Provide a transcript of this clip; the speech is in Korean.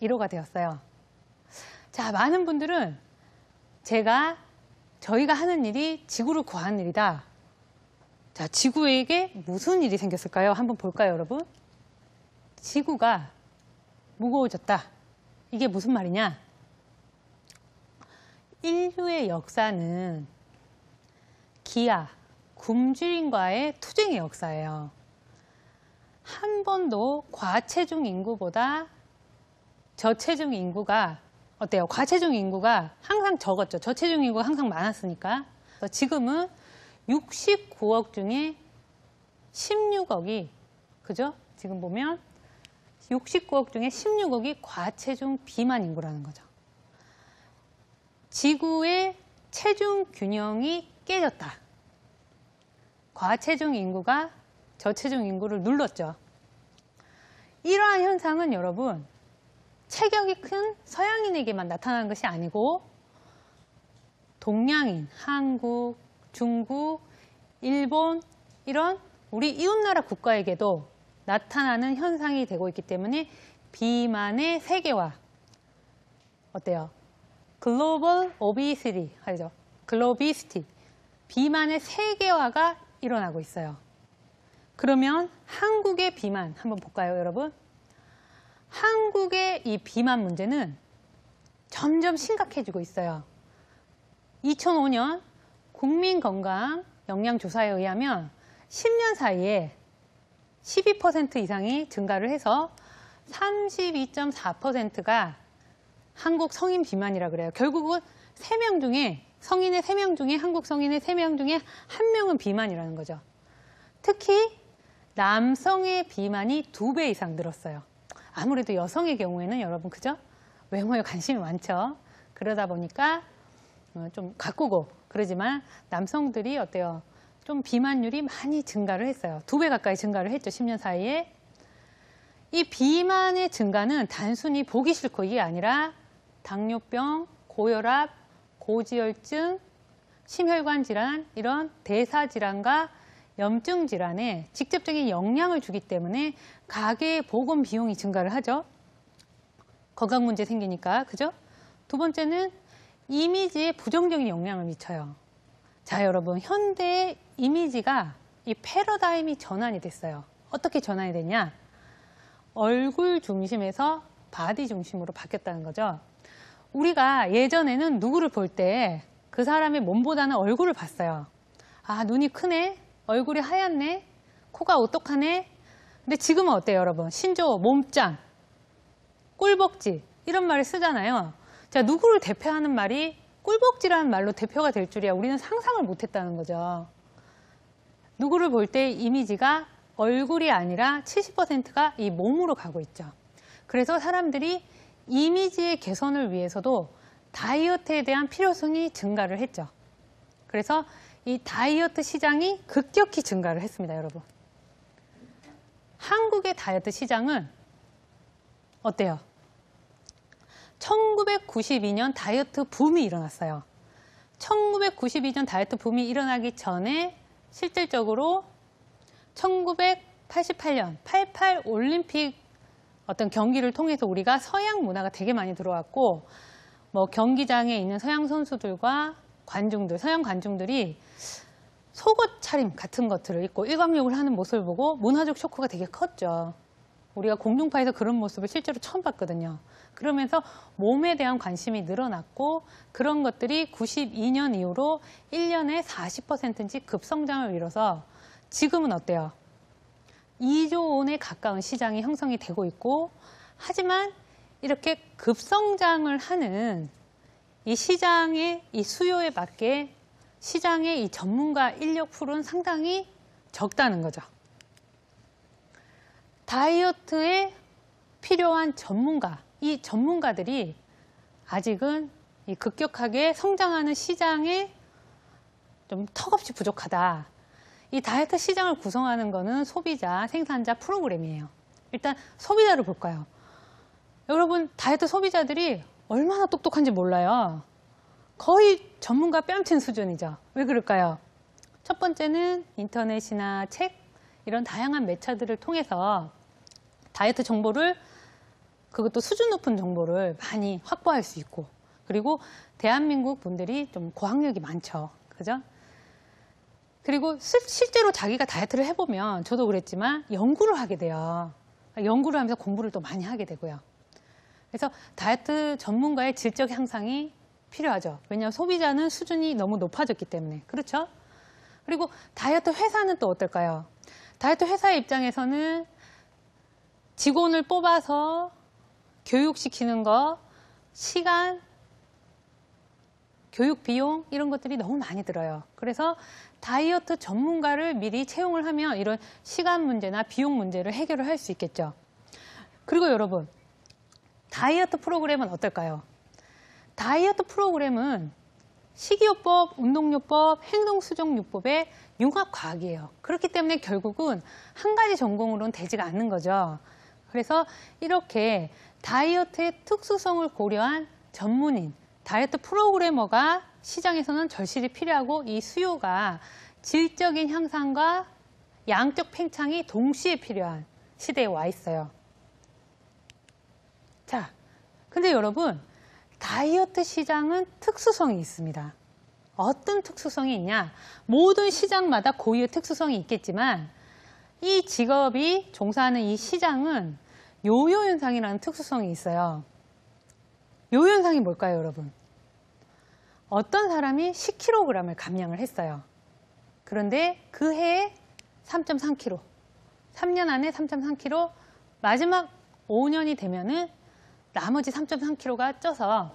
1호가 되었어요. 자, 많은 분들은 저희가 하는 일이 지구를 구하는 일이다. 자, 지구에게 무슨 일이 생겼을까요? 한번 볼까요, 여러분? 지구가 무거워졌다. 이게 무슨 말이냐? 인류의 역사는 기아, 굶주림과의 투쟁의 역사예요. 한 번도 과체중 인구보다 저체중 인구가 어때요? 과체중 인구가 항상 적었죠. 저체중 인구가 항상 많았으니까. 지금은 69억 중에 16억이, 그죠? 지금 보면 69억 중에 16억이 과체중 비만 인구라는 거죠. 지구의 체중 균형이 깨졌다. 과체중 인구가 저체중 인구를 눌렀죠. 이러한 현상은 여러분, 체격이 큰 서양인에게만 나타나는 것이 아니고 동양인, 한국, 중국, 일본 이런 우리 이웃나라 국가에게도 나타나는 현상이 되고 있기 때문에 비만의 세계화, 어때요? 글로벌 오비시티 하죠. 글로비시티, 비만의 세계화가 일어나고 있어요. 그러면 한국의 비만 한번 볼까요, 여러분? 한국의 이 비만 문제는 점점 심각해지고 있어요. 2005년 국민건강영양조사에 의하면 10년 사이에 12% 이상이 증가를 해서 32.4%가 한국 성인 비만이라 그래요. 결국은 3명 중에, 성인의 3명 중에, 한국 성인의 3명 중에 1명은 비만이라는 거죠. 특히 남성의 비만이 2배 이상 늘었어요. 아무래도 여성의 경우에는 여러분, 그죠? 외모에 관심이 많죠. 그러다 보니까 좀 가꾸고 그러지만 남성들이 어때요? 좀 비만율이 많이 증가를 했어요. 2배 가까이 증가를 했죠. 10년 사이에. 이 비만의 증가는 단순히 보기 싫고 이게 아니라 당뇨병, 고혈압, 고지혈증, 심혈관 질환, 이런 대사 질환과 염증 질환에 직접적인 영향을 주기 때문에 가계의 보건 비용이 증가를 하죠. 건강 문제 생기니까, 그죠? 두 번째는 이미지에 부정적인 영향을 미쳐요. 자, 여러분, 현대의 이미지가 이 패러다임이 전환이 됐어요. 어떻게 전환이 됐냐? 얼굴 중심에서 바디 중심으로 바뀌었다는 거죠. 우리가 예전에는 누구를 볼 때 그 사람의 몸보다는 얼굴을 봤어요. 아, 눈이 크네? 얼굴이 하얗네? 코가 오똑하네? 근데 지금은 어때요, 여러분? 신조, 몸짱, 꿀벅지 이런 말을 쓰잖아요. 자, 누구를 대표하는 말이 꿀벅지라는 말로 대표가 될 줄이야 우리는 상상을 못했다는 거죠. 누구를 볼 때 이미지가 얼굴이 아니라 70%가 이 몸으로 가고 있죠. 그래서 사람들이 이미지의 개선을 위해서도 다이어트에 대한 필요성이 증가를 했죠. 그래서 이 다이어트 시장이 급격히 증가를 했습니다, 여러분. 한국의 다이어트 시장은 어때요? 1992년 다이어트 붐이 일어났어요. 1992년 다이어트 붐이 일어나기 전에 실질적으로 1988년 88 올림픽 어떤 경기를 통해서 우리가 서양 문화가 되게 많이 들어왔고, 뭐 경기장에 있는 서양 선수들과 관중들, 서양 관중들이 속옷 차림 같은 것들을 입고 일광욕을 하는 모습을 보고 문화적 쇼크가 되게 컸죠. 우리가 공중파에서 그런 모습을 실제로 처음 봤거든요. 그러면서 몸에 대한 관심이 늘어났고, 그런 것들이 92년 이후로 1년에 40%씩 급성장을 이뤄서 지금은 어때요? 2조 원에 가까운 시장이 형성이 되고 있고, 하지만 이렇게 급성장을 하는 이 시장의 이 수요에 맞게 시장의 이 전문가 인력 풀은 상당히 적다는 거죠. 다이어트에 필요한 전문가, 이 전문가들이 아직은 이 급격하게 성장하는 시장에 좀 턱없이 부족하다. 이 다이어트 시장을 구성하는 거는 소비자, 생산자 프로그램이에요. 일단 소비자를 볼까요? 여러분, 다이어트 소비자들이 얼마나 똑똑한지 몰라요. 거의 전문가 뺨친 수준이죠. 왜 그럴까요? 첫 번째는 인터넷이나 책, 이런 다양한 매체들을 통해서 다이어트 정보를 그것도 수준 높은 정보를 많이 확보할 수 있고, 그리고 대한민국 분들이 좀 고학력이 많죠. 그죠? 그리고 실제로 자기가 다이어트를 해보면, 저도 그랬지만 연구를 하게 돼요. 연구를 하면서 공부를 또 많이 하게 되고요. 그래서 다이어트 전문가의 질적 향상이 필요하죠. 왜냐하면 소비자는 수준이 너무 높아졌기 때문에. 그렇죠? 그리고 다이어트 회사는 또 어떨까요? 다이어트 회사의 입장에서는 직원을 뽑아서 교육시키는 거, 시간, 교육 비용 이런 것들이 너무 많이 들어요. 그래서 다이어트 전문가를 미리 채용을 하면 이런 시간 문제나 비용 문제를 해결을 할 수 있겠죠. 그리고 여러분, 다이어트 프로그램은 어떨까요? 다이어트 프로그램은 식이요법, 운동요법, 행동수정요법의 융합과학이에요. 그렇기 때문에 결국은 한 가지 전공으로는 되지가 않는 거죠. 그래서 이렇게 다이어트의 특수성을 고려한 전문인, 다이어트 프로그래머가 시장에서는 절실히 필요하고, 이 수요가 질적인 향상과 양적 팽창이 동시에 필요한 시대에 와 있어요. 자, 근데 여러분, 다이어트 시장은 특수성이 있습니다. 어떤 특수성이 있냐? 모든 시장마다 고유의 특수성이 있겠지만 이 직업이 종사하는 이 시장은 요요 현상이라는 특수성이 있어요. 요요 현상이 뭘까요, 여러분? 어떤 사람이 10kg을 감량을 했어요. 그런데 그 해에 3.3kg, 3년 안에 3.3kg, 마지막 5년이 되면은 나머지 3.3kg가 쪄서